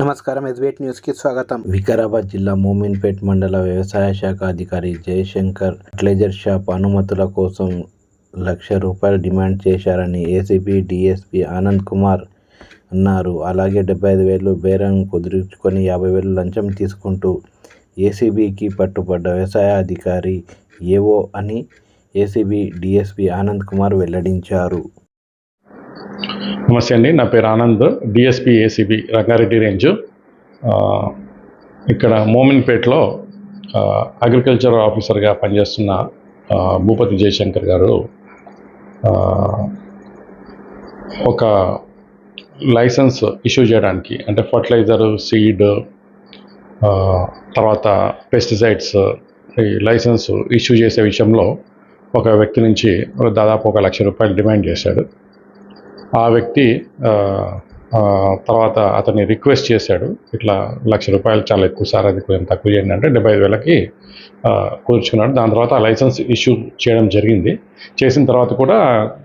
నమస్కారం, ఎస్బీఐ న్యూస్కి స్వాగతం. వికారాబాద్ జిల్లా మోమిన్పేట్ మండల వ్యవసాయ శాఖ అధికారి జయశంకర్ ఫర్టిలైజర్ షాప్ అనుమతుల కోసం ₹1,00,000 డిమాండ్ చేశారని ఏసీబీ డీఎస్పీ ఆనంద్ కుమార్ అన్నారు. అలాగే 75,000 బేరం కుదుర్చుకొని 50,000 లంచం తీసుకుంటూ ఏసీబీకి పట్టుబడ్డ వ్యవసాయ అధికారి ఏవో అని ఏసీబీ డీఎస్పీ ఆనంద్ కుమార్ వెల్లడించారు. నమస్తే అండి, నా పేరు Anand, DSP ACB Rangareddy range. ఇక్కడ మోమిన్పేట్లో అగ్రికల్చర్ ఆఫీసర్గా పనిచేస్తున్న భూపతి జయశంకర్ గారు ఒక లైసెన్స్ ఇష్యూ చేయడానికి, అంటే ఫర్టిలైజర్, సీడ్, తర్వాత పెస్టిసైడ్స్ ఈ లైసెన్స్ ఇష్యూ చేసే విషయంలో ఒక వ్యక్తి నుంచి దాదాపు ₹1,00,000 డిమాండ్ చేశాడు. ఆ వ్యక్తి తర్వాత అతన్ని రిక్వెస్ట్ చేశాడు, ఇట్లా ₹1,00,000 చాలా ఎక్కువ సార్, అది కొంచెం తక్కువ చేయండి అంటే 75,000కి కుదుర్చుకున్నాడు. దాని తర్వాత ఆ లైసెన్స్ ఇష్యూ చేయడం జరిగింది. చేసిన తర్వాత కూడా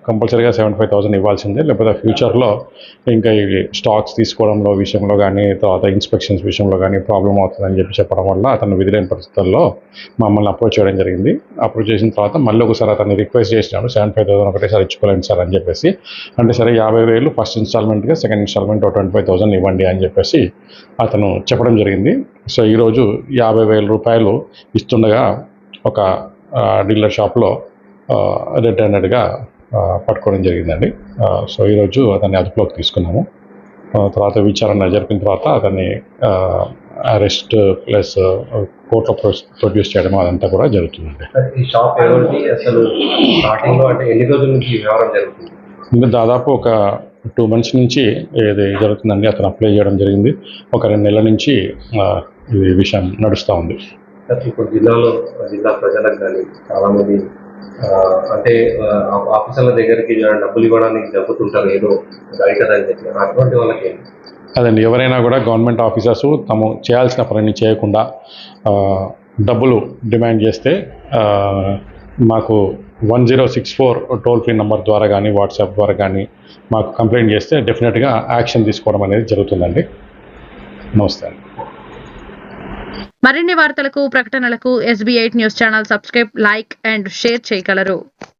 కంపల్సరీగా 75,000 ఇవ్వాల్సిందే, లేకపోతే ఫ్యూచర్లో ఇంకా ఈ స్టాక్స్ తీసుకోవడంలో విషయంలో కానీ, తర్వాత ఇన్స్పెక్షన్స్ విషయంలో కానీ ప్రాబ్లం అవుతుందని చెప్పడం వల్ల అతను విధిలేని పరిస్థితుల్లో మమ్మల్ని అప్రోచ్ చేయడం జరిగింది. అప్రోచ్ చేసిన తర్వాత మళ్ళీ ఒకసారి అతన్ని రిక్వెస్ట్ చేసినాడు, 75,000 ఒకటేసారి ఇచ్చుకోలేండి సార్ అని చెప్పేసి. అంటే సరే 50,000 ఫస్ట్ ఇన్స్టాల్మెంట్గా, సెకండ్ ఇన్స్టాల్మెంట్ 25,000 ఇవ్వండి అని చెప్పేసి అతను చెప్పడం జరిగింది. సో ఈరోజు ₹50,000 ఇస్తుండగా ఒక డీలర్ షాప్లో రెడ్ హ్యాండెడ్గా పట్టుకోవడం జరిగిందండి. సో ఈరోజు అతన్ని అదుపులోకి తీసుకున్నాము. తర్వాత విచారణ జరిపిన తర్వాత అతన్ని అరెస్ట్ ప్లస్ కోర్టులో ప్రొడ్యూస్ చేయడం అదంతా కూడా జరుగుతుందండి. ఈ షాప్ ఎవరిది అసలు స్టార్టింగ్లో, అంటే ఎన్ని రోజుల నుంచి వ్యవహారం జరుగుతుంది? ఇంకా దాదాపు ఒక 2 months నుంచి ఇది జరుగుతుందండి. అతను అప్లై చేయడం జరిగింది. ఒక 2 నెలల నుంచి ఈ విషయం నడుస్తూ ఉంది. ఇప్పుడు జిల్లా ప్రజలకు కానీ చాలామంది అంటే ఆఫీసర్ల దగ్గరికి డబ్బులు ఇవ్వడానికి జరుగుతుంటారు, ఏదో అవుతుందని చెప్పి, అటువంటి వాళ్ళకి అదండి, ఎవరైనా కూడా గవర్నమెంట్ ఆఫీసర్స్ తాము చేయాల్సిన పనిని చేయకుండా డబ్బులు డిమాండ్ చేస్తే మాకు 1064 టోల్ ఫ్రీ నెంబర్ ద్వారా కానీ, వాట్సాప్ ద్వారా కానీ మాకు కంప్లైంట్ చేస్తే డెఫినెట్గా యాక్షన్ తీసుకోవడం అనేది జరుగుతుందండి. నమస్తే. మరిన్ని వార్తలకు, ప్రకటనలకు SB8 news channel subscribe, like and share చేయగలరు.